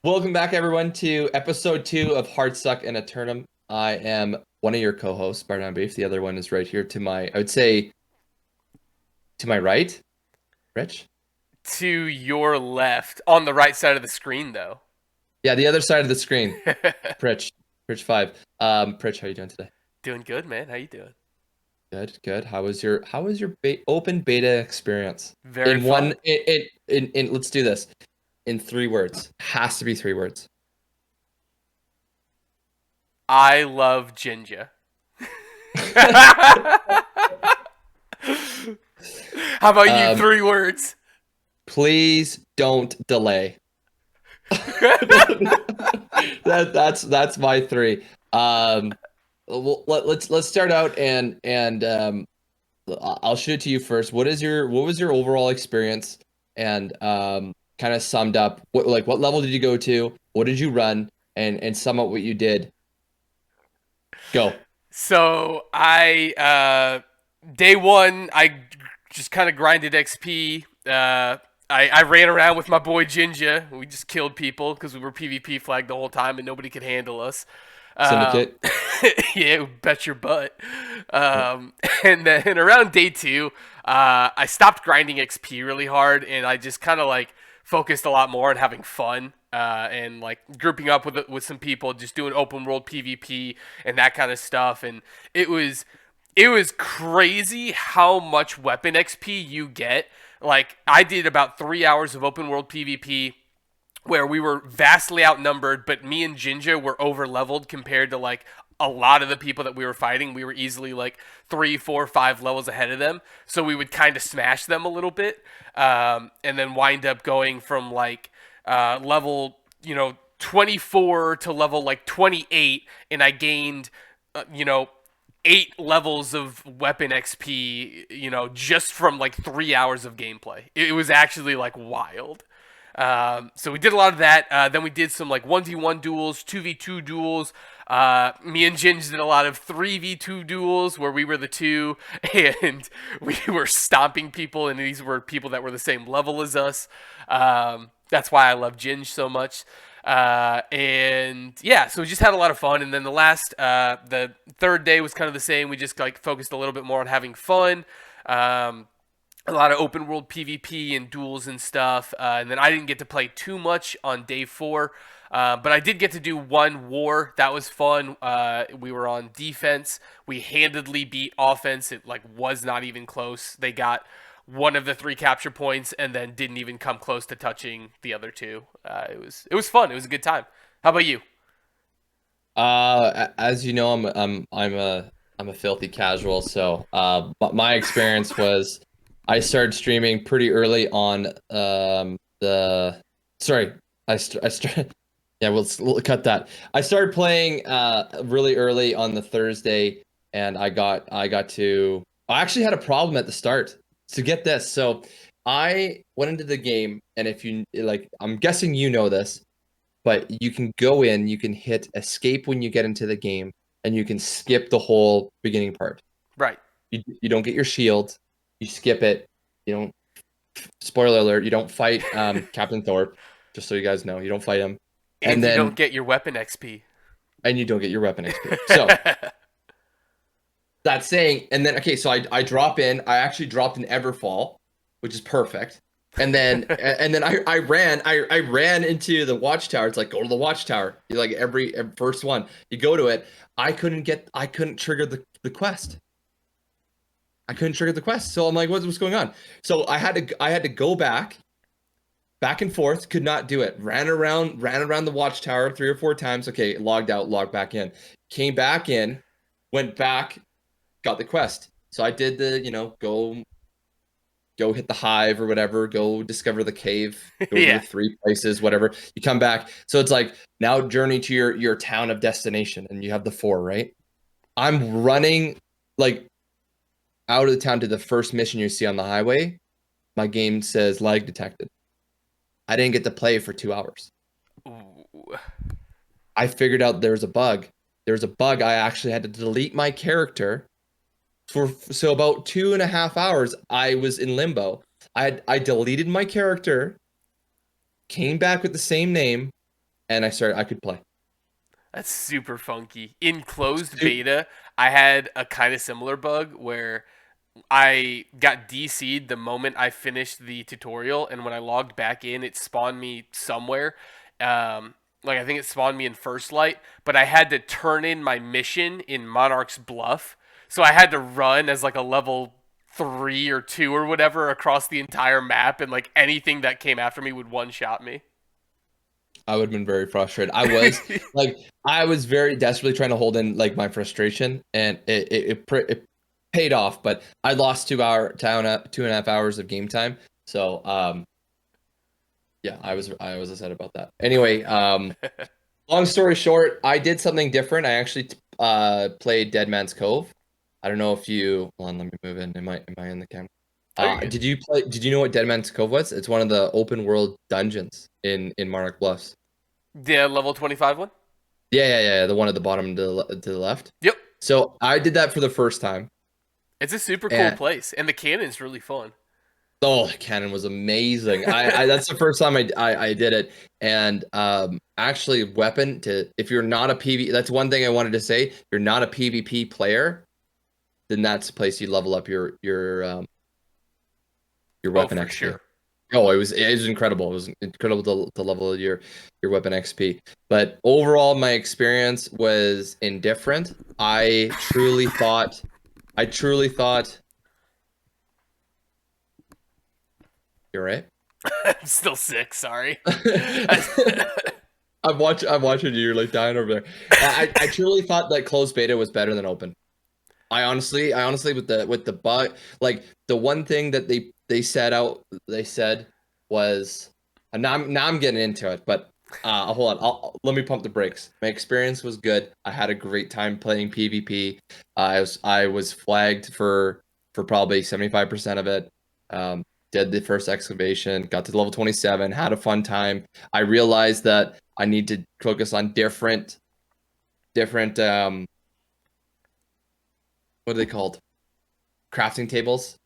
Welcome back, everyone, to episode 2 of HardStuck and Aeternum. I am one of your co-hosts, BarDownBeef. The other one is right here to my, I would say, to my right. Pritch? To your left, on the right side of the screen, though. Yeah, the other side of the screen. Pritch. Pritch 5. Pritch, how you doing today? Doing good, man. How you doing? Good, good. How was your open beta experience? Very In one, fun. let's do this. In 3 words. Has to be 3 words. I love Jinja. How about you? Um, 3 words. please don't delay. That's my three. Well, let's start out and I'll shoot it to you first. What was your overall experience and kind of summed up what level did you go to? What did you run? And sum up what you did. Go. So day one, I just kind of grinded XP. I ran around with my boy Jinja. We just killed people because we were PvP flagged the whole time and nobody could handle us. Um, Syndicate. yeah, bet your butt. And then around day two, I stopped grinding XP really hard, and I just kind of like focused a lot more on having fun and like grouping up with some people, just doing open world PvP and that kind of stuff. And it was it was crazy how much weapon XP you get. Like I did about 3 hours of open world PvP where we were vastly outnumbered, but me and Jinja were over leveled compared to like a lot of the people that we were fighting. We were easily like 3, 4, 5 levels ahead of them, so we would kind of smash them a little bit, and then wind up going from like level 24 to level like 28, and I gained 8 levels of weapon XP, just from like 3 hours of gameplay. It was actually like wild. So we did a lot of that. Then we did some like 1v1 duels, 2v2 duels. Me and Ginge did a lot of 3v2 duels where we were the two and we were stomping people, and these were people that were the same level as us. That's why I love Ginge so much. And yeah, so we just had a lot of fun. And then the third day was kind of the same. We just like focused a little bit more on having fun. A lot of open world PvP and duels and stuff. And then I didn't get to play too much on day four. But I did get to do one war. That was fun. We were on defense. We handedly beat offense. It like was not even close. They got one of the 3 capture points and then didn't even come close to touching the other two. It was fun. It was a good time. How about you? As you know, I'm a filthy casual, so but my experience was I started streaming pretty early on the sorry, I started yeah, we'll cut that. I started playing really early on the Thursday, and I actually had a problem at the start. So get this. So I went into the game, and if you like, I'm guessing you know this, but you can go in, you can hit escape when you get into the game, and you can skip the whole beginning part. Right. You don't get your shield, you skip it. You don't, spoiler alert, you don't fight Captain Thorpe, just so you guys know, you don't fight him. And And you don't then get your weapon XP. and you don't get your weapon XP. So that's saying, and then okay, so I drop in, I actually dropped in Everfall, which is perfect. And then I ran into the watchtower. It's like go to the watchtower. You like every first one. You go to it. I couldn't trigger the quest. I couldn't trigger the quest. So I'm like, what's going on? So I had to go back and forth, could not do it. Ran around the watchtower 3 or 4 times. Okay, logged out, logged back in. Came back in, went back, got the quest. So I did go hit the hive or whatever, go discover the cave, go to the Yeah. 3 places, whatever. You come back. So it's like now journey to your town of destination, and you have the 4, right? I'm running like out of the town to the first mission you see on the highway. My game says lag detected. I didn't get to play for 2 hours. Ooh. I figured out there's a bug. There's a bug. I actually had to delete my character so about 2.5 hours. I was in limbo. I deleted my character, came back with the same name, and I could play. That's super funky. In closed beta, I had a kind of similar bug where I got DC'd the moment I finished the tutorial, and when I logged back in, it spawned me somewhere. Like I think it spawned me in First Light, but I had to turn in my mission in Monarch's Bluff, so I had to run as like a level 3 or 2 or whatever across the entire map, and like anything that came after me would one shot me. I would have been very frustrated. I was very desperately trying to hold in like my frustration, and it paid off. But I lost 2.5 hours of game time. So yeah, I was upset about that. Anyway, long story short, I did something different. I actually played Dead Man's Cove. I don't know if you. Hold on, let me move in. Am I in the camera? Did you know what Dead Man's Cove was? It's one of the open world dungeons in Monarch Bluffs. The level 25 one? Yeah. The one at the bottom to the left. Yep. So I did that for the first time. It's a super cool place, and the cannon's really fun. Oh, the cannon was amazing. I that's the first time I did it. And actually, if you're not a PvP, that's one thing I wanted to say. If you're not a PvP player, then that's the place you level up your weapon XP. Sure. Oh, it was incredible. It was incredible to level your weapon XP. But overall, my experience was indifferent. I truly thought. You're right. I'm still sick. Sorry. I'm watching you. You're like dying over there. I truly thought that closed beta was better than open. I honestly with the bug, like the one thing that they said was, and now I'm getting into it, but hold on, let me pump the brakes. My experience was good. I had a great time playing PvP. I was flagged for probably 75% of it. Did the first excavation, got to level 27, had a fun time. I realized that I need to focus on different what are they called? Crafting tables.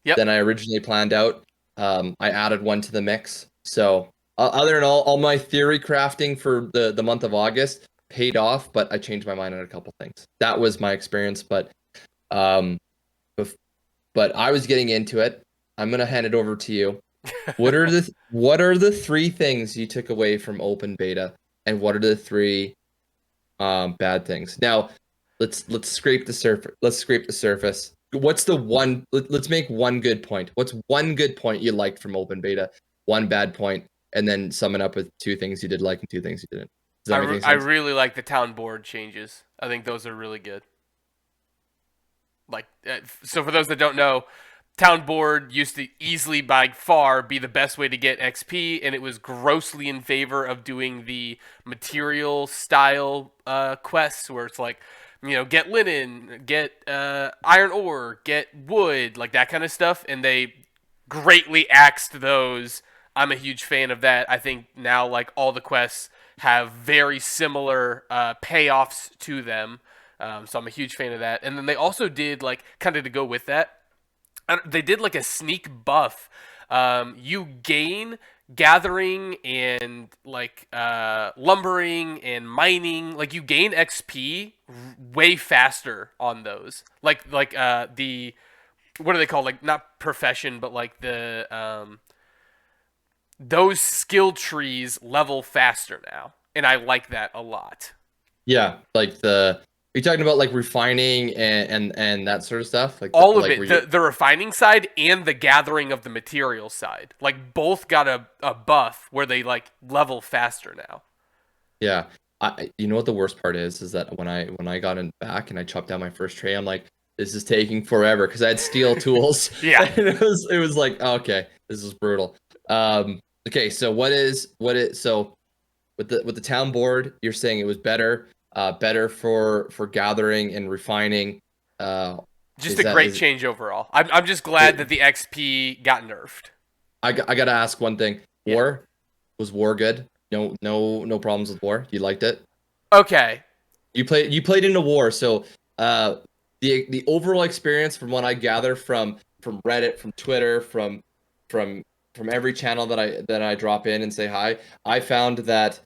Yep. Than I originally planned out. I added one to the mix. So other than all my theory crafting for the month of August paid off, but I changed my mind on a couple things. That was my experience, but I was getting into it. I'm gonna hand it over to you. What are the 3 things you took away from open beta, and what are the 3 bad things? Now, let's scrape the surface. What's the one? Let's make one good point. What's one good point you liked from open beta? One bad point, and then sum it up with 2 things you did like and 2 things you didn't. Does that make any sense? I really like the town board changes. I think those are really good. Like, so for those that don't know, town board used to easily by far be the best way to get XP, and it was grossly in favor of doing the material style quests where it's like, get linen, get iron ore, get wood, like that kind of stuff, and they greatly axed those. I'm a huge fan of that. I think now like all the quests have very similar payoffs to them, so I'm a huge fan of that. And then they also did like kind of to go with that, they did like a sneak buff. You gain gathering and like lumbering and mining. Like you gain XP way faster on those. Like the what are they called? Like not profession, but like the those skill trees level faster now, and I like that a lot. Yeah, like are you talking about like refining and that sort of stuff? Like all of it, the refining side and the gathering of the material side, like both got a buff where they like level faster now. Yeah, you know what the worst part is that when I got in back and I chopped down my first tray, I'm like, this is taking forever because I had steel tools. Yeah, and it was like, okay, this is brutal. Okay, so so with the town board, you're saying it was better for gathering and refining. Just a great change overall. I'm just glad that the XP got nerfed. I gotta ask one thing. Was war good? No problems with war. You liked it? Okay. You played in a war, so the overall experience from what I gather from Reddit, from Twitter, from every channel that I drop in and say hi, I found that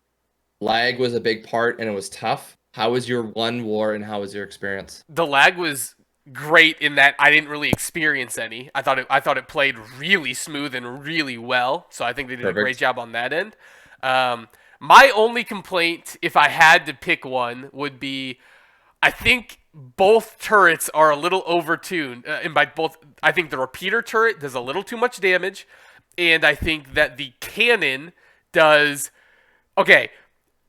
lag was a big part and it was tough. How was your one war and how was your experience? The lag was great in that I didn't really experience any. I thought it played really smooth and really well. So I think they did a great Perfect. job on that end. My only complaint, if I had to pick one, would be I think both turrets are a little overtuned. And by both, I think the repeater turret does a little too much damage, and I think that the cannon does. Okay,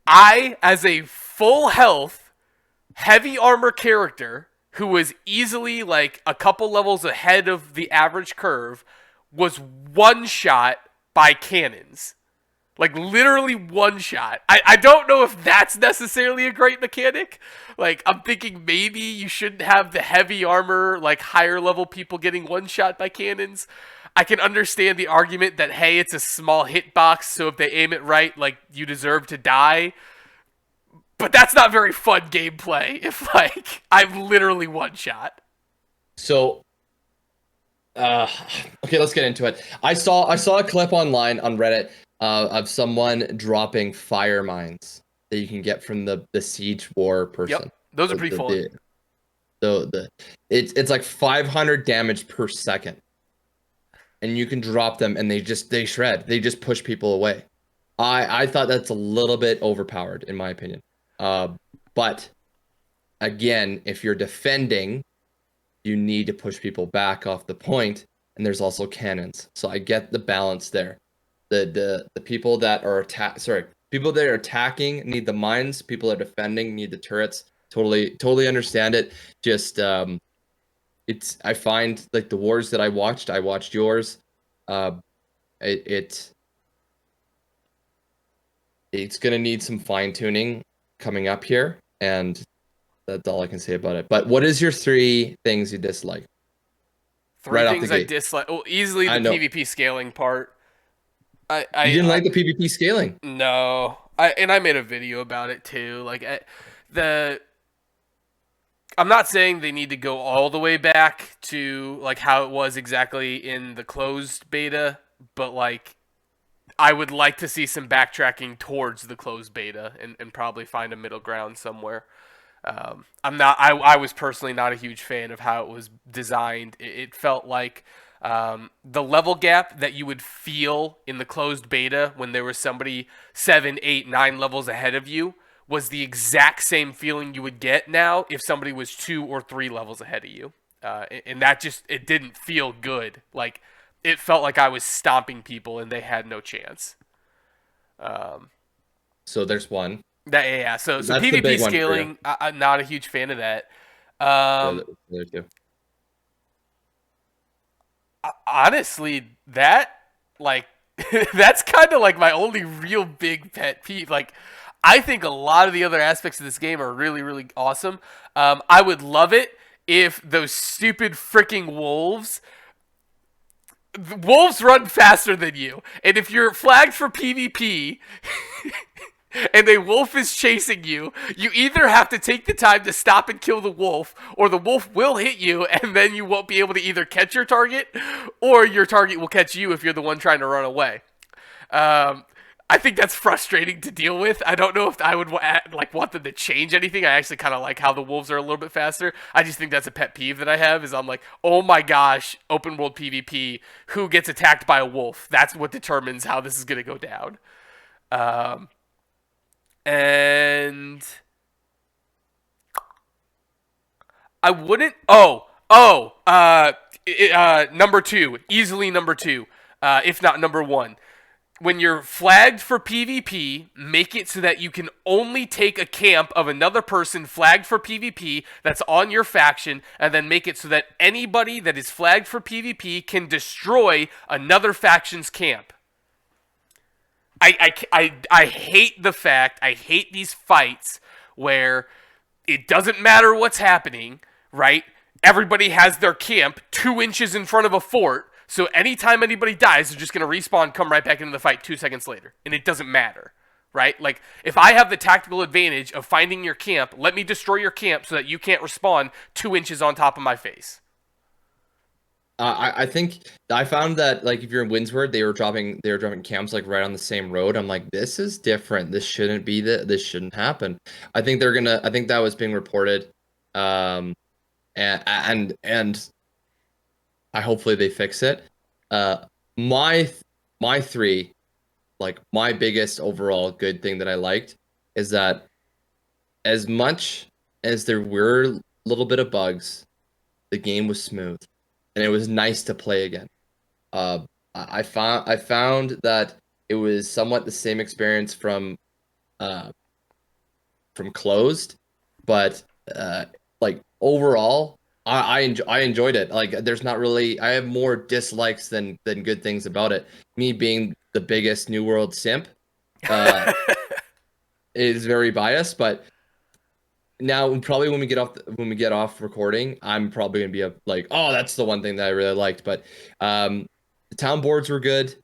I, as a full health, heavy armor character who was easily like a couple levels ahead of the average curve, was one shot by cannons. Like, literally one shot. I don't know if that's necessarily a great mechanic. Like, I'm thinking maybe you shouldn't have the heavy armor, like, higher level people getting one shot by cannons. I can understand the argument that, hey, it's a small hitbox, so if they aim it right, like, you deserve to die. But that's not very fun gameplay if, like, I'm literally one shot. So, okay, let's get into it. I saw a clip online on Reddit of someone dropping fire mines that you can get from the siege war person. Yep, those are pretty fun. It's like 500 damage per second, and you can drop them, and they shred. They just push people away. I thought that's a little bit overpowered in my opinion. But again, if you're defending, you need to push people back off the point, and there's also cannons. So I get the balance there. The people that are people that are attacking need the mines. People that are defending need the turrets. Totally understand it. Just I find like the wars that I watched yours. It's gonna need some fine tuning coming up here, and that's all I can say about it. But what is your 3 things you dislike? Three things I dislike. Well, easily the PvP scaling part. You didn't like the PvP scaling? No. I made a video about it too. Like I'm not saying they need to go all the way back to like how it was exactly in the closed beta, but like I would like to see some backtracking towards the closed beta and probably find a middle ground somewhere. I was personally not a huge fan of how it was designed. It felt like the level gap that you would feel in the closed beta when there was somebody 7, 8, 9 levels ahead of you was the exact same feeling you would get now if somebody was 2 or 3 levels ahead of you. And that it didn't feel good. Like, it felt like I was stomping people and they had no chance. So there's one. Yeah. So PvP scaling, I'm not a huge fan of that. There's 2. Honestly, that, like, that's kind of like my only real big pet peeve. Like, I think a lot of the other aspects of this game are really, really awesome. I would love it if those stupid freaking wolves run faster than you. And if you're flagged for PvP and a wolf is chasing you, you either have to take the time to stop and kill the wolf, or the wolf will hit you, and then you won't be able to either catch your target, or your target will catch you if you're the one trying to run away. I think that's frustrating to deal with. I don't know if I would want them to change anything. I actually kind of like how the wolves are a little bit faster. I just think that's a pet peeve that I have, is I'm like, oh my gosh, open world PvP, who gets attacked by a wolf? That's what determines how this is going to go down. And I wouldn't. Number 2, easily number 2, if not number 1. When you're flagged for PvP, make it so that you can only take a camp of another person flagged for PvP that's on your faction, and then make it so that anybody that is flagged for PvP can destroy another faction's camp. I hate the fact, I hate these fights where it doesn't matter what's happening, right? Everybody has their camp 2 inches in front of a fort, so anytime anybody dies, they're just going to respawn, come right back into the fight 2 seconds later, and it doesn't matter, right? Like, if I have the tactical advantage of finding your camp, let me destroy your camp so that you can't respawn 2 inches on top of my face. I think I found that like if you're in Windsward, they were dropping camps like right on the same road. I'm like, this is different. This shouldn't be this shouldn't happen. I think I think that was being reported, and I hopefully they fix it. Uh, my my three, like my biggest overall good thing that I liked is that as much as there were a little bit of bugs, the game was smooth, and it was nice to play again. Uh, I found that it was somewhat the same experience uh, from closed, but like overall, I enjoyed it. Like there's not really I have more dislikes than good things about it. Me being the biggest New World simp, uh, is very biased, but now probably when we get off recording, I'm probably gonna be like, oh, that's the one thing that I really liked. But the town boards were good.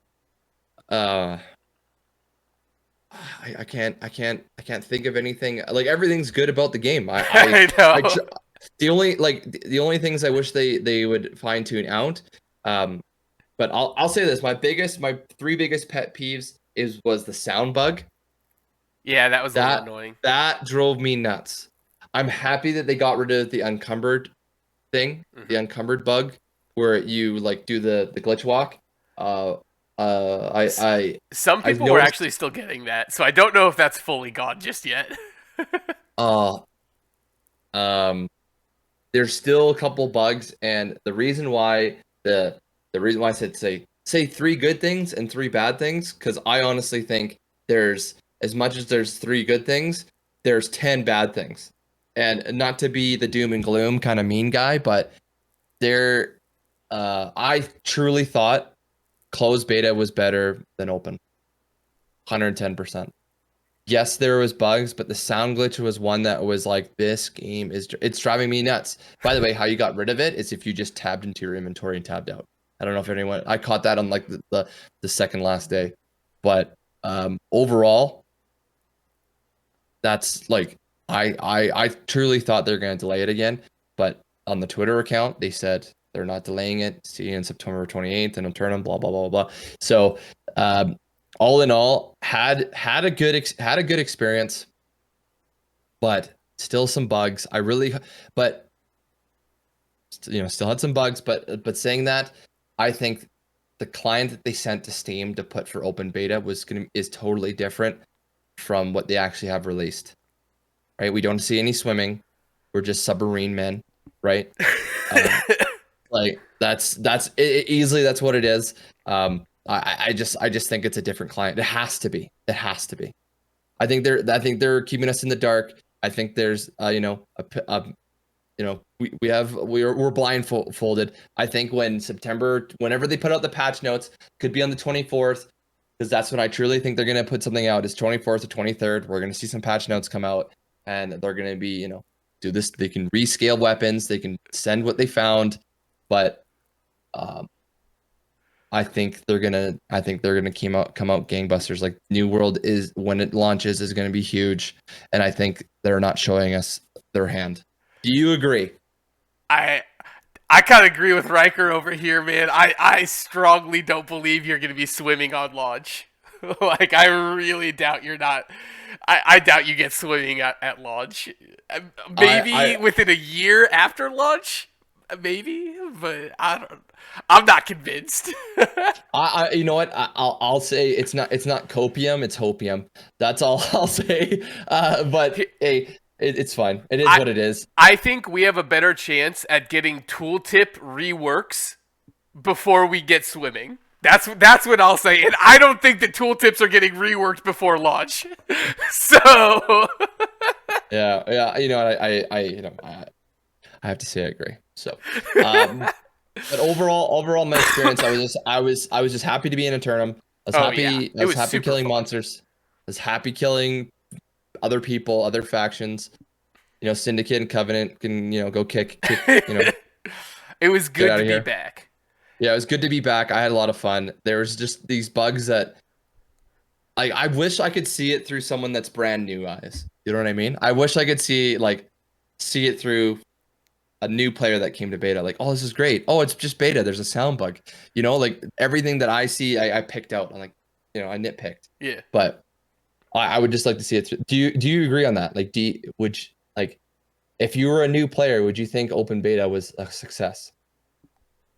Uh, I can't think of anything. Like everything's good about the game. I know. The only things I wish they would fine tune out. Um, but I'll say this: my three biggest pet peeves was the sound bug. Yeah, that was a little annoying. That drove me nuts. I'm happy that they got rid of the encumbered thing, the encumbered bug, where you like do the glitch walk. Some I've people were noticed. actually still getting that, so I don't know if that's fully gone just yet. Uh, um, there's still a couple bugs, and the reason why I said say three good things and three bad things, because I honestly think there's as much as there's three good things, there's 10 bad things. And not to be the doom and gloom kind of mean guy, but there I truly thought closed beta was better than open. 110%. Yes, there was bugs, but the sound glitch was one that was like, this game it's driving me nuts. By the way, how you got rid of it is if you just tabbed into your inventory and tabbed out. I don't know if anyone I caught that on like the second last day. But overall, that's like I truly thought they're gonna delay it again. But on the Twitter account, they said they're not delaying it. See you in September 28th and Aeternum, blah blah blah blah. So all in all, had a good experience, but still some bugs. But still had some bugs. But saying that, I think the client that they sent to Steam to put for open beta is totally different from what they actually have released. Right? We don't see any swimming. We're just submarine men, right? Like that's easily that's what it is. I just think it's a different client. It has to be. It has to be. I think they're keeping us in the dark. I think there's we're blindfolded. I think whenever they put out the patch notes, could be on the 24th, because that's when I truly think they're gonna put something out. Is 24th or 23rd. We're gonna see some patch notes come out, and they're gonna be do this. They can rescale weapons. They can send what they found, but I think they're gonna come out gangbusters. Like New World is when it launches is gonna be huge, and I think they're not showing us their hand. Do you agree? I I kind of agree with Riker over here, man. I strongly don't believe you're going to be swimming on launch. Like, I really doubt you're not. I doubt you get swimming at launch. Maybe within a year after launch, maybe, but I'm not convinced. you know what? I'll say it's not copium, it's hopium. That's all I'll say. But hey, it's fine. It is what it is. I think we have a better chance at getting tooltip reworks before we get swimming. That's what I'll say, and I don't think the tooltips are getting reworked before launch. So yeah, I have to say I agree. So, but overall, my experience, I was just happy to be in Aeternum. I was happy killing fun. monsters. I was happy killing other people, other factions. Syndicate and Covenant can go kick. It was good to be back. Yeah, it was good to be back. I had a lot of fun. There was just these bugs that I wish I could see it through someone that's brand new eyes. You know what I mean? I wish I could see it through a new player that came to beta, like, oh, this is great. Oh, it's just beta. There's a sound bug. Like everything that I see, I picked out. I'm like, I nitpicked. Yeah. But I would just like to see it through. Do you agree on that? Like, like if you were a new player, would you think open beta was a success?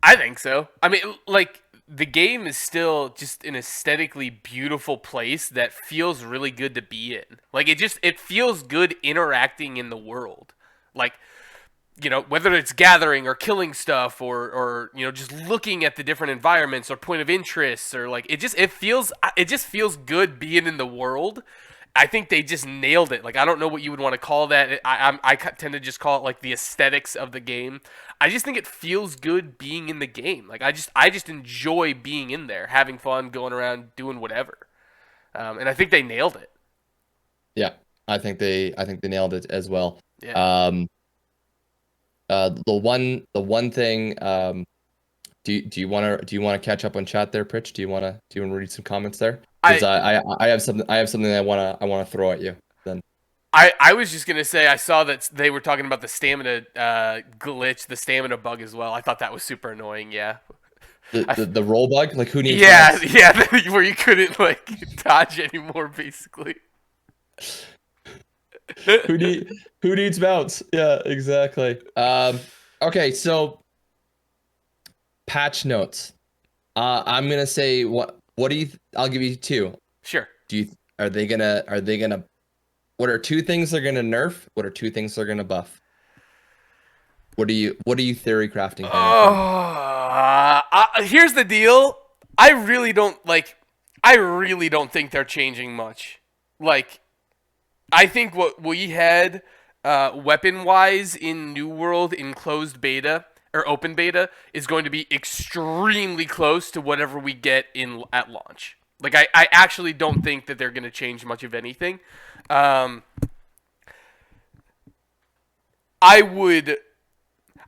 I think so. I mean, like, the game is still just an aesthetically beautiful place that feels really good to be in. Like, it feels good interacting in the world. Like, whether it's gathering or killing stuff or just looking at the different environments or point of interests, or like, it just feels good being in the world. I think they just nailed it. Like, I don't know what you would want to call that. I tend to just call it like the aesthetics of the game. I just think it feels good being in the game. Like, I just enjoy being in there, having fun, going around, doing whatever. And I think they nailed it. Yeah, I think they nailed it as well. Yeah. The one thing, do you want to catch up on chat there, Pritch? Do you want to read some comments there? Because I have something I want to throw at you. Then I was just gonna say, I saw that they were talking about the stamina glitch, the stamina bug as well. I thought that was super annoying. Yeah. the roll bug, like, who needs Yeah, mouse? yeah, where you couldn't like dodge anymore, basically. Who needs mounts? Yeah, exactly. Okay, so patch notes. I'm gonna say what do you? I'll give you two. Sure. Are they gonna? What are two things they're gonna nerf? What are two things they're gonna buff? What are you theory crafting here? Here's the deal. I really don't think they're changing much. Like, I think what we had weapon-wise in New World in closed beta or open beta is going to be extremely close to whatever we get at launch. Like, I actually don't think that they're going to change much of anything. I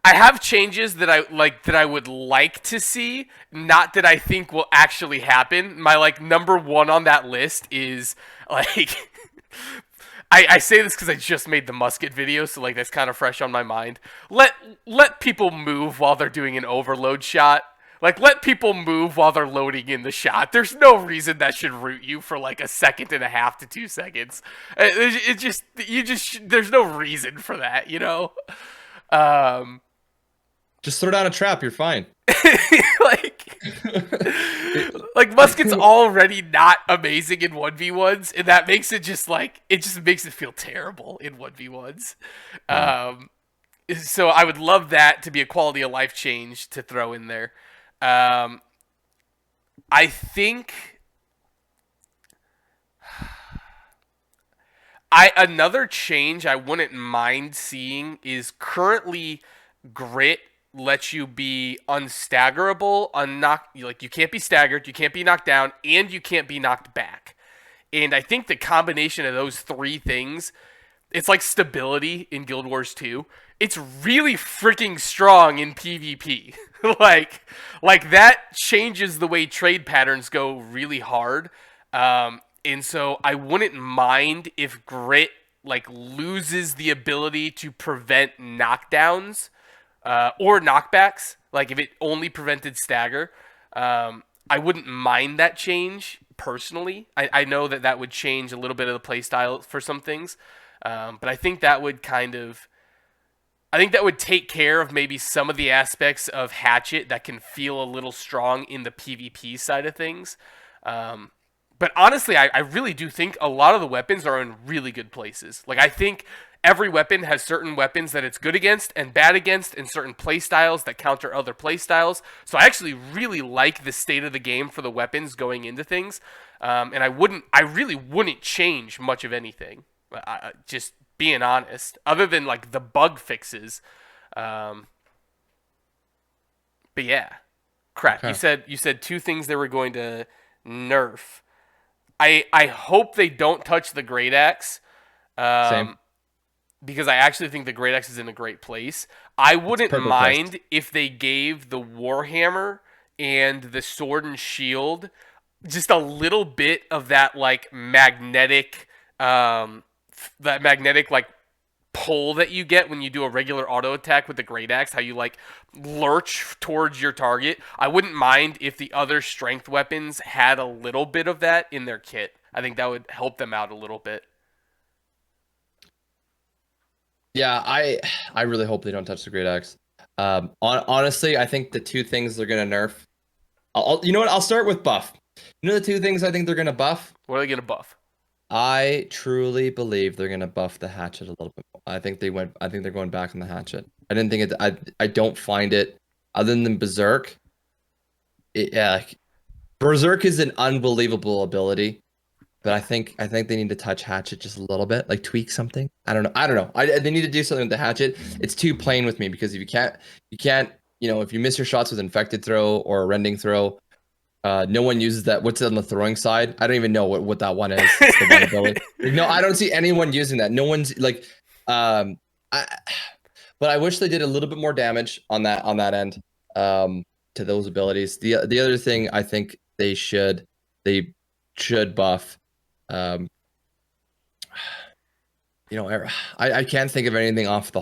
have changes that I would like to see, not that I think will actually happen. My number one on that list is like I say this because I just made the musket video, so that's kind of fresh on my mind. Let people move while they're doing an overload shot. Let people move while they're loading in the shot. There's no reason that should root you for a second and a half to 2 seconds. There's no reason for that, Just throw down a trap. You're fine. Musket's already not amazing in 1v1s, and that makes it just makes it feel terrible in 1v1s. So I would love that to be a quality of life change to throw in there. I think another change I wouldn't mind seeing is currently grit lets you be unstaggerable, you can't be staggered, you can't be knocked down, and you can't be knocked back. And I think the combination of those three things, it's like stability in Guild Wars 2. It's really freaking strong in PvP. like that changes the way trade patterns go really hard. And so I wouldn't mind if grit loses the ability to prevent knockdowns or knockbacks. If it only prevented stagger, I wouldn't mind that change personally. I know that would change a little bit of the playstyle for some things, but I think that would take care of maybe some of the aspects of Hatchet that can feel a little strong in the PvP side of things. But honestly, I really do think a lot of the weapons are in really good places. I think every weapon has certain weapons that it's good against and bad against, and certain playstyles that counter other playstyles. So I actually really like the state of the game for the weapons going into things. And I really wouldn't change much of anything. Just being honest, other than the bug fixes. But yeah, crap. Okay. You said two things they were going to nerf. I hope they don't touch the Great Axe. Same. Because I actually think the Great Axe is in a great place. I wouldn't mind if they gave the Warhammer and the Sword and Shield just a little bit of that magnetic pull that you get when you do a regular auto attack with the great axe, how you like lurch towards your target. I wouldn't mind if the other strength weapons had a little bit of that in their kit. I think that would help them out a little bit. Yeah, I really hope they don't touch the great axe. Honestly, I think the two things they're gonna nerf. You know what? I'll start with buff. You know the two things I think they're gonna buff. What are they gonna buff? I truly believe they're gonna buff the hatchet a little bit more. I think they're going back on the hatchet. I didn't think it. I don't find it other than Berserk. Yeah, Berserk is an unbelievable ability, but I think they need to touch hatchet just a little bit, like tweak something. I don't know. They need to do something with the hatchet. It's too plain with me because if you can't. If you miss your shots with infected throw or a rending throw, no one uses that. What's on the throwing side? I don't even know what that one is. The one ability. No, I don't see anyone using that. No one's like, but I wish they did a little bit more damage on that end, to those abilities. The other thing I think they should buff. I can't think of anything off the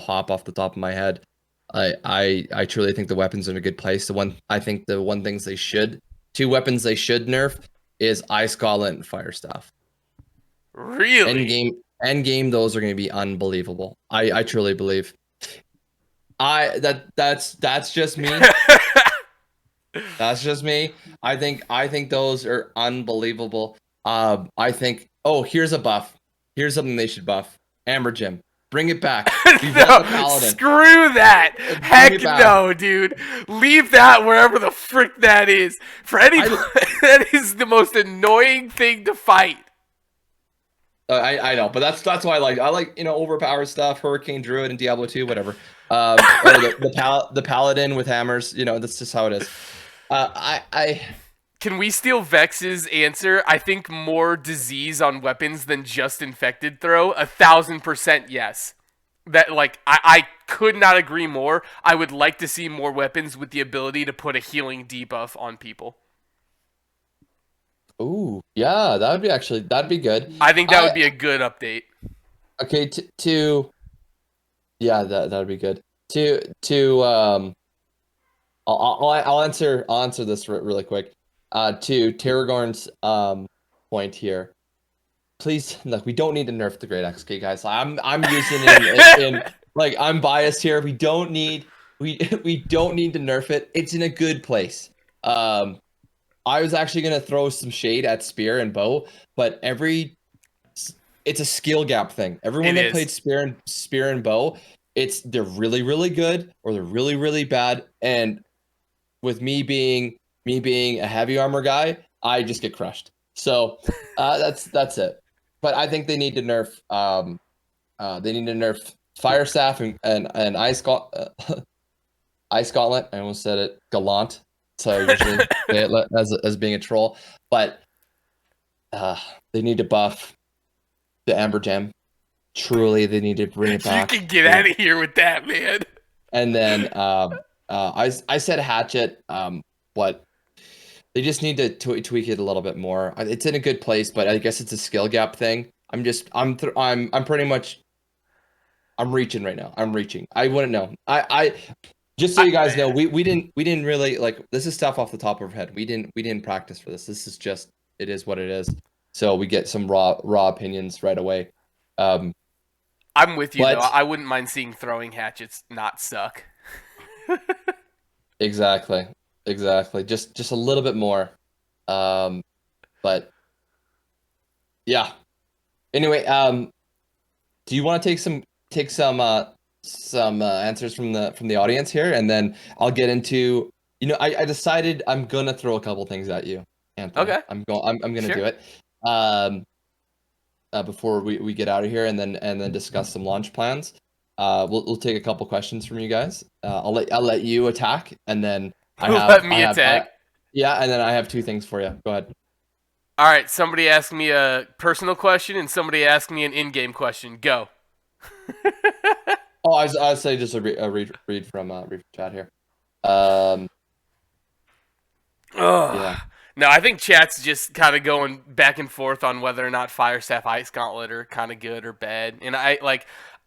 top of my head. I truly think the weapons are in a good place. Two weapons they should nerf is Ice Gauntlet and Fire Staff. Really? End game, those are going to be unbelievable. I truly believe. That's just me. That's just me. I think those are unbelievable. I think. Oh, here's a buff. Here's something they should buff. Amber Gem. Bring it back. No, screw that. Heck no, dude. Leave that wherever the frick that is. For any, that is the most annoying thing to fight. I know, but that's why I like overpowered stuff. Hurricane Druid and Diablo 2, whatever. The Paladin with hammers. That's just how it is. Can we steal Vex's answer? I think more disease on weapons than just infected throw. 1,000% yes. That I could not agree more. I would like to see more weapons with the ability to put a healing debuff on people. Ooh, yeah, that'd be good. I think that would be a good update. Okay, yeah, that would be good. I'll answer this really quick. To Terragorn's point here, please look. We don't need to nerf the Great Axe, okay, guys. I'm using it in like I'm biased here. We don't need to nerf it. It's in a good place. I was actually gonna throw some shade at spear and bow, but it's a skill gap thing. Everyone that played spear and bow, they're really really good or they're really really bad. And with me being a heavy armor guy, I just get crushed. So that's it. But I think they need to nerf. They need to nerf Fire Staff and Ice Gauntlet. I almost said it, Gallant. So I usually say it as being a troll. But they need to buff the Amber Gem. Truly, they need to bring it back. You can get out of here with that, man. And then I said Hatchet, but they just need to tweak it a little bit more. It's in a good place, but I guess it's a skill gap thing. I'm pretty much reaching right now. I'm reaching. I wouldn't know. I just so you guys know, we didn't really this is stuff off the top of our head. We didn't practice for this. This is just it is what it is. So we get some raw opinions right away. I'm with you though. I wouldn't mind seeing throwing hatchets not suck. Exactly. Just a little bit more. But yeah. Anyway, do you want to take some answers from the audience here, and then I'll get into I decided I'm gonna throw a couple things at you, Anthony. Okay. I'm gonna do it. Before we get out of here, and then discuss some launch plans. We'll take a couple questions from you guys. I'll let you attack, and then let me attack. Yeah, and then I have two things for you. Go ahead. All right. Somebody asked me a personal question, and somebody asked me an in-game question. Go. Oh, I say just a read from chat here. Yeah. No, I think chat's just kind of going back and forth on whether or not Fire Staff Ice Gauntlet are kind of good or bad. And I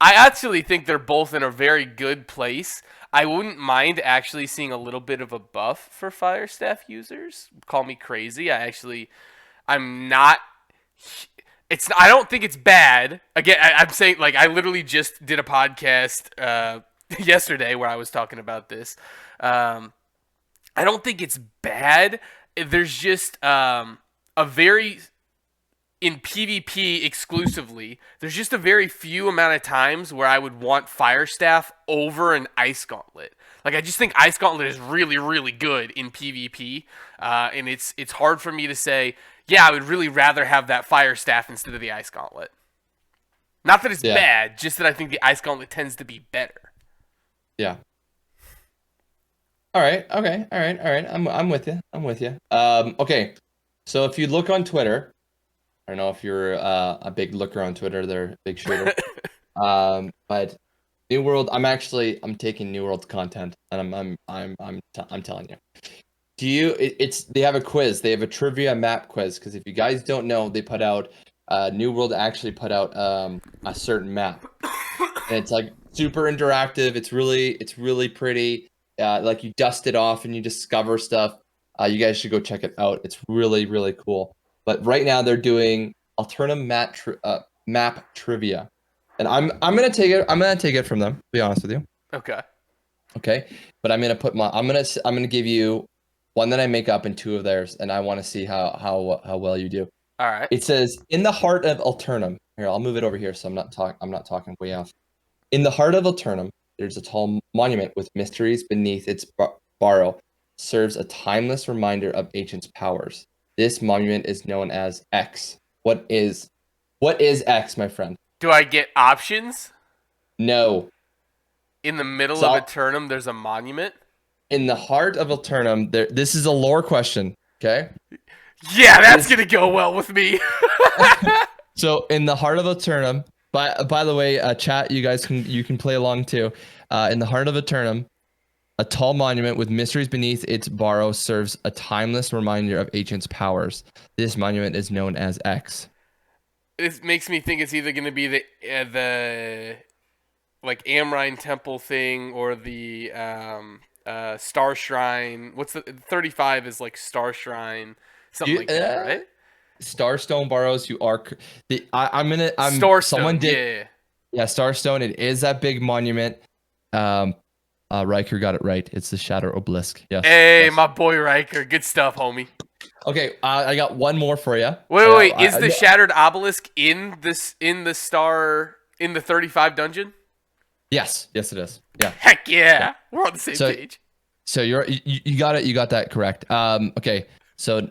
actually think they're both in a very good place. I wouldn't mind actually seeing a little bit of a buff for Fire Staff users. Call me crazy. I'm not. I don't think it's bad. Again, I'm saying, like, I literally just did a podcast yesterday where I was talking about this. I don't think it's bad. There's just a very, in PvP exclusively, there's just a very few amount of times where I would want Fire Staff over an Ice Gauntlet. Like, I just think Ice Gauntlet is really, really good in PvP, and it's hard for me to say, yeah, I would really rather have that Fire Staff instead of the Ice Gauntlet. Not that it's bad, just that I think the Ice Gauntlet tends to be better. Yeah. All right. Okay. All right. I'm with you. Okay. So if you look on Twitter, I don't know if you're a big looker on Twitter, they're a big shooter. But New World, I'm taking New World's content, and I'm telling you. They have a quiz. They have a trivia map quiz, because if you guys don't know, they put out New World actually put out a certain map, and it's like super interactive. It's really pretty. Like, you dust it off and you discover stuff. You guys should go check it out. It's really, really cool. But right now they're doing Aeternum map trivia, and I'm gonna take it from them. To be honest with you. Okay. But I'm gonna give you one that I make up and two of theirs, and I want to see how well you do. All right. It says, in the heart of Aeternum. Here, I'll move it over here so I'm not talking way off. In the heart of Aeternum, there's a tall monument with mysteries beneath its barrow. Serves a timeless reminder of ancient powers. This monument is known as X. What is X, my friend? Do I get options? No. In the middle of Aeternum, there's a monument? In the heart of Aeternum, this is a lore question, okay? Yeah, that's going to go well with me. So, in the heart of Aeternum, by the way, chat, you guys can play along too. In the heart of Aeternum, a tall monument with mysteries beneath its barrow serves a timeless reminder of ancient powers. This monument is known as X. This makes me think it's either going to be the like Amrine Temple thing or the Star Shrine. What's the 35 is like Star Shrine, something like that, right? Starstone Barrows. Starstone. Someone did. Yeah, Starstone. It is that big monument. Riker got it right. It's the Shatter Obelisk. Yes. Hey, yes. my boy Riker. Good stuff, homie. Okay, I got one more for you. Wait. Is the Shattered Obelisk in the 35 dungeon? Yes, it is. Yeah. Heck yeah. We're on the same page. So you got it. You got that correct. Okay. So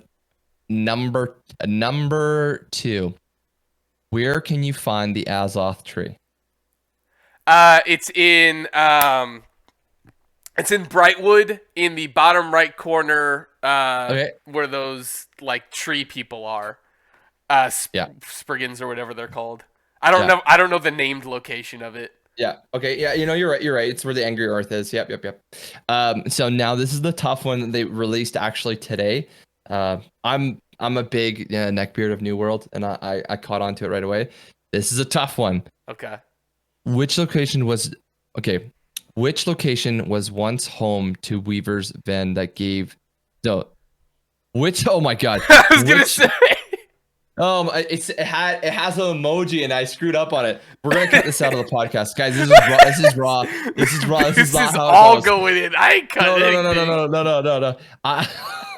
number 2. Where can you find the Azoth tree? It's in Brightwood, in the bottom right corner, where those like tree people are, Spriggans or whatever they're called. I don't know the named location of it. Yeah. Okay. Yeah. You're right. It's where the Angry Earth is. Yep. So now this is the tough one that they released actually today. I'm a big neckbeard of New World, and I caught on to it right away. This is a tough one. Okay. Which location was once home to Weaver's Ven that gave oh my god. I was gonna say. It has an emoji and I screwed up on it. We're gonna cut this out of the podcast, guys. This is raw. This is not how all it goes. going in. I ain't cutting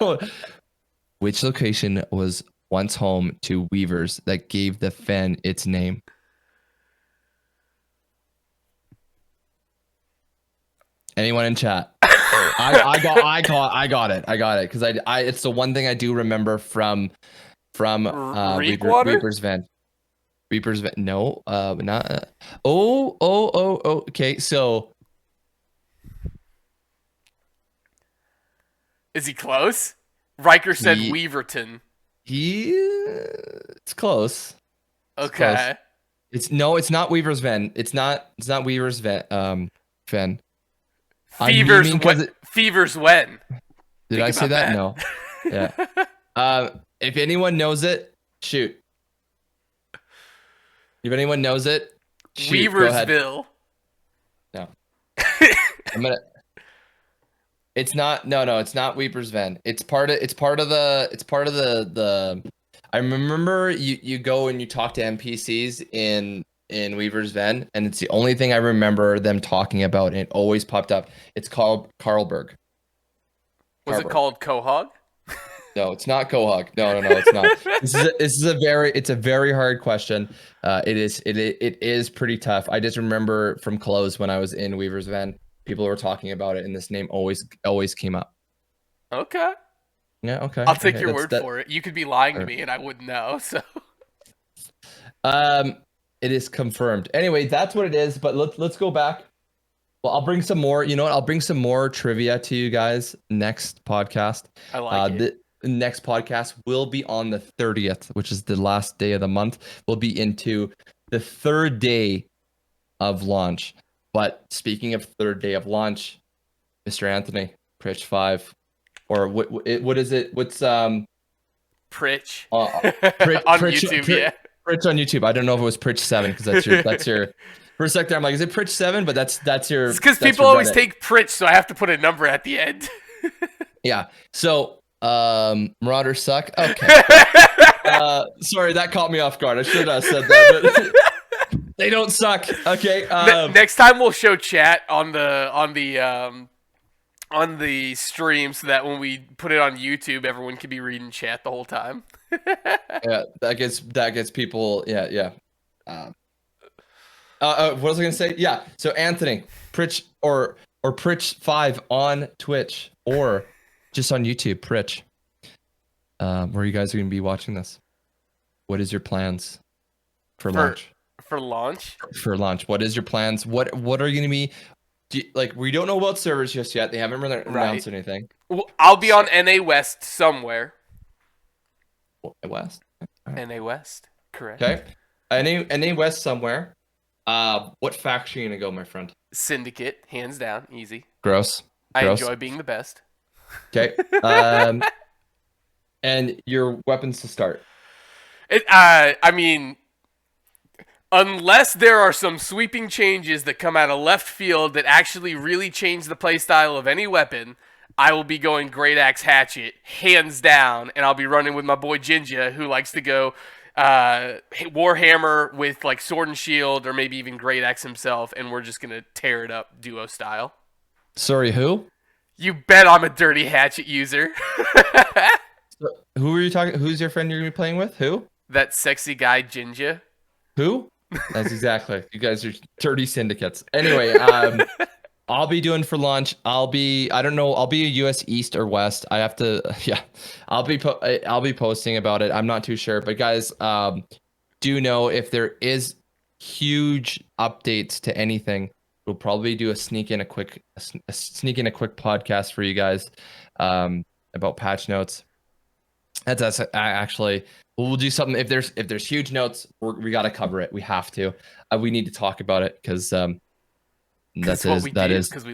No. Which location was once home to Weavers that gave the fen its name? Anyone in chat? I got it because it's the one thing I do remember from Reaper's Ven. Reaper's Ven. No, not. Okay, so is he close? Riker said Weaverton. It's close. Okay. It's not Weaver's Ven. It's not Weaver's Ven. Fever's when? Did I say that? No. Yeah. If anyone knows it, shoot. If anyone knows it, shoot. Go ahead. Weaversville. No. I'm gonna. It's not. No. It's not Weeper's Ven. It's part of. It's part of the. It's part of the. I remember you go and you talk to NPCs in Weaver's Ven, and it's the only thing I remember them talking about. And it always popped up. It's called Carlberg. Was it called Quahog? No, it's not Quahog. No, it's not. It's a very hard question. It is pretty tough. I just remember from close when I was in Weaver's Ven, people were talking about it, and this name always came up. Okay. Yeah. Okay. I'll take your word for it. You could be lying to me, and I wouldn't know. So. It is confirmed. Anyway, that's what it is. But let's go back. Well, I'll bring some more. You know what? I'll bring some more trivia to you guys next podcast. I like it. The next podcast will be on the 30th, which is the last day of the month. We'll be into the third day of launch. But speaking of third day of launch, Mr. Anthony, Pritch 5, or what is it? What's Pritch. Pritch On YouTube, yeah. Pritch on YouTube. I don't know if it was Pritch 7 because that's your. For a sec there, I'm like, is it Pritch 7? But that's your. It's because people always take Pritch, so I have to put a number at the end. Yeah. So, Marauders suck. Okay. Sorry, that caught me off guard. I should have said that. But they don't suck. Okay. Next time we'll show chat on the stream so that when we put it on YouTube, everyone can be reading chat the whole time. Yeah, that gets people. Yeah. What was I gonna say? Yeah. So Anthony, Pritch or Pritch 5 on Twitch or just on YouTube, Pritch. Where you guys are gonna be watching this? What is your plans for launch? For launch? For launch. What is your plans? What are you gonna be? We don't know about servers just yet. They haven't really announced anything. Well, I'll be on NA West somewhere. West. Right. NA West, correct. Okay. NA West somewhere. What faction are you gonna go, my friend? Syndicate, hands down, easy. Gross. I enjoy being the best. Okay. And your weapons to start. I mean, unless there are some sweeping changes that come out of left field that actually really change the playstyle of any weapon, I will be going Great Axe Hatchet, hands down, and I'll be running with my boy Jinja, who likes to go Warhammer with like Sword and Shield, or maybe even Great Axe himself, and we're just going to tear it up duo style. Sorry, who? You bet I'm a dirty hatchet user. Who are you talking? Who's your friend you're going to be playing with? Who? That sexy guy, Jinja. Who? That's exactly. You guys are dirty syndicates. Anyway, I'll be doing for launch. I don't know. I'll be a US East or West. I have to. Yeah, I'll be posting about it. I'm not too sure, but guys, do know if there is huge updates to anything, we'll probably do a sneak in a quick podcast for you guys, about patch notes. That's actually. We'll do something if there's huge notes. We got to cover it. We have to. We need to talk about it because because we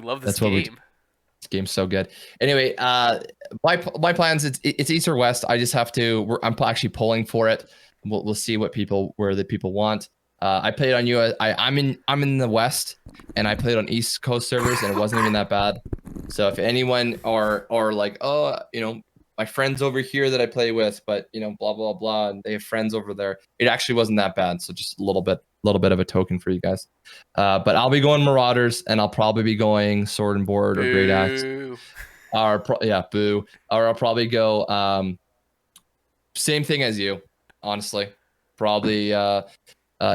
love this game. This game's so good. Anyway, my plans. It's East or West. I just have to. I'm actually polling for it. We'll see where the people want. I played on US. I'm in the West, and I played on East Coast servers, and it wasn't even that bad. So if anyone are like, oh, my friends over here that I play with, but blah blah blah, and they have friends over there. It actually wasn't that bad. So just a little bit of a token for you guys. But I'll be going Marauders, and I'll probably be going Sword and Board or Great Axe. Boo. Or I'll probably go same thing as you, honestly. Probably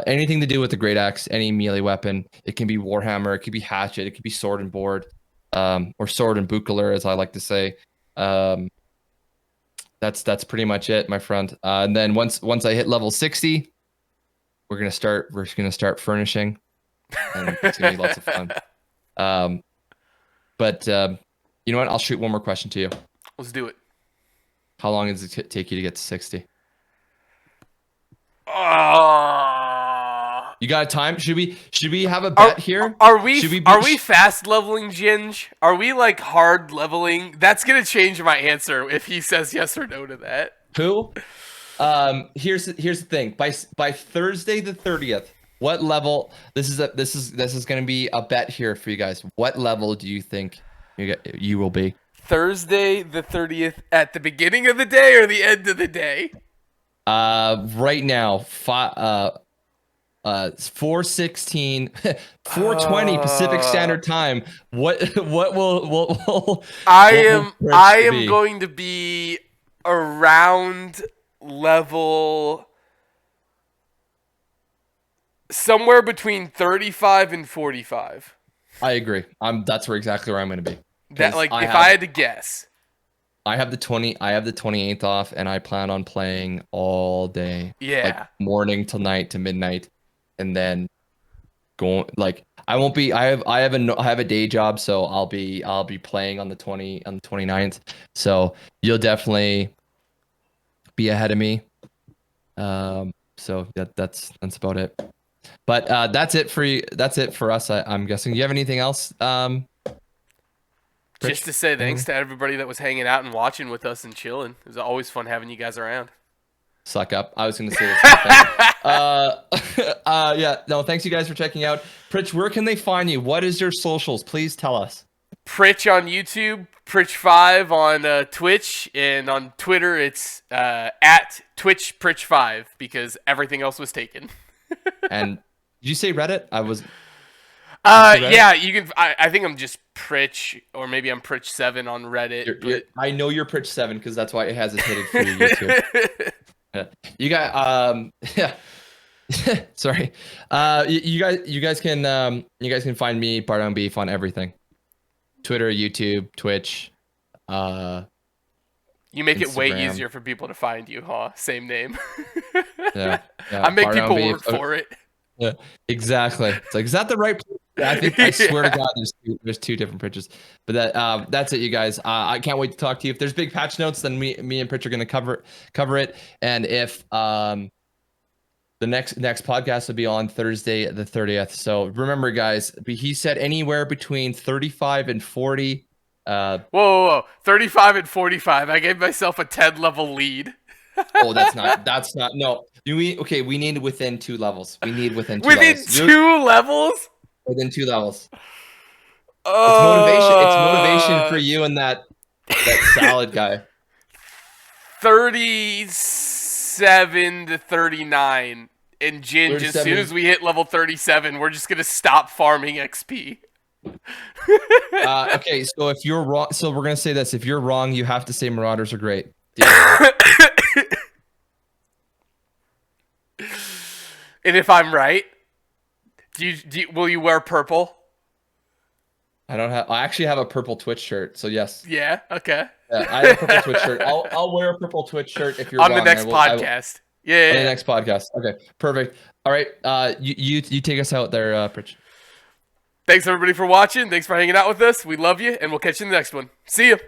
anything to do with the Great Axe, any melee weapon. It can be Warhammer, it could be Hatchet, it could be Sword and Board, or Sword and Buckler, as I like to say. That's pretty much it, my friend. And then once I hit level 60, we're gonna start furnishing, and it's gonna be lots of fun. But you know what? I'll shoot one more question to you. Let's do it. How long does it take you to get to 60? You got time? Should we have a bet here? Are we fast leveling Ginge? Are we like hard leveling? That's gonna change my answer if he says yes or no to that. Who? Here's the thing. By Thursday the 30th, what level? This is gonna be a bet here for you guys. What level do you think you will be? Thursday the 30th at the beginning of the day or the end of the day? Right now, 4:16, 4:20 Pacific Standard Time. What will I am going to be around level somewhere between 35 and 45. I agree. That's exactly where I'm going to be. That if I had to guess. I have the 28th off, and I plan on playing all day. Yeah. Like morning till night to midnight, and then going I won't be. I have a day job, so I'll be playing on the 29th. So you'll definitely be ahead of me. So that's about it. But that's it for you. That's it for us. I'm guessing. Do you have anything else? Just to say thanks to everybody that was hanging out and watching with us and chilling. It was always fun having you guys around. Suck up. I was going to say this. Yeah. No, thanks you guys for checking out. Pritch, where can they find you? What is your socials? Please tell us. Pritch on YouTube, Pritch5 on Twitch, and on Twitter it's at Twitch Pritch5 because everything else was taken. And did you say Reddit? Yeah, you can. I think I'm just Pritch, or maybe I'm Pritch7 on Reddit. I know you're Pritch7 because that's why it has it hidden for your YouTube. Yeah. You got yeah. Sorry. You guys can find me BarDownBeef on everything. Twitter, YouTube, Twitch. You make Instagram. It way easier for people to find you, huh? Same name. Yeah. I make people work for it. Yeah, exactly. It's like, is that the right place? I swear to God, there's two different Pritches. But that's it, you guys. I can't wait to talk to you. If there's big patch notes, then me and Pritch are going to cover it. And if the next podcast will be on Thursday the 30th. So remember, guys, he said anywhere between 35 and 40. Whoa, 35 and 45. I gave myself a 10 level lead. Oh, that's not. No. We need within 2 levels. We need within 2 within levels. 2 levels? Within 2 levels. Oh. It's motivation for you and that salad guy. 37 to 39. And Ginge, as soon as we hit level 37, we're just going to stop farming XP. Okay, so if you're wrong, so we're going to say this. If you're wrong, you have to say Marauders are great. And if I'm right, will you wear purple? I actually have a purple Twitch shirt, so yes. Yeah. Okay. Yeah, I have a purple Twitch shirt. I'll wear a purple Twitch shirt if you're on wrong. The next podcast. Yeah. On the next podcast. Okay. Perfect. All right. You take us out there, Pritch. Thanks everybody for watching. Thanks for hanging out with us. We love you, and we'll catch you in the next one. See ya.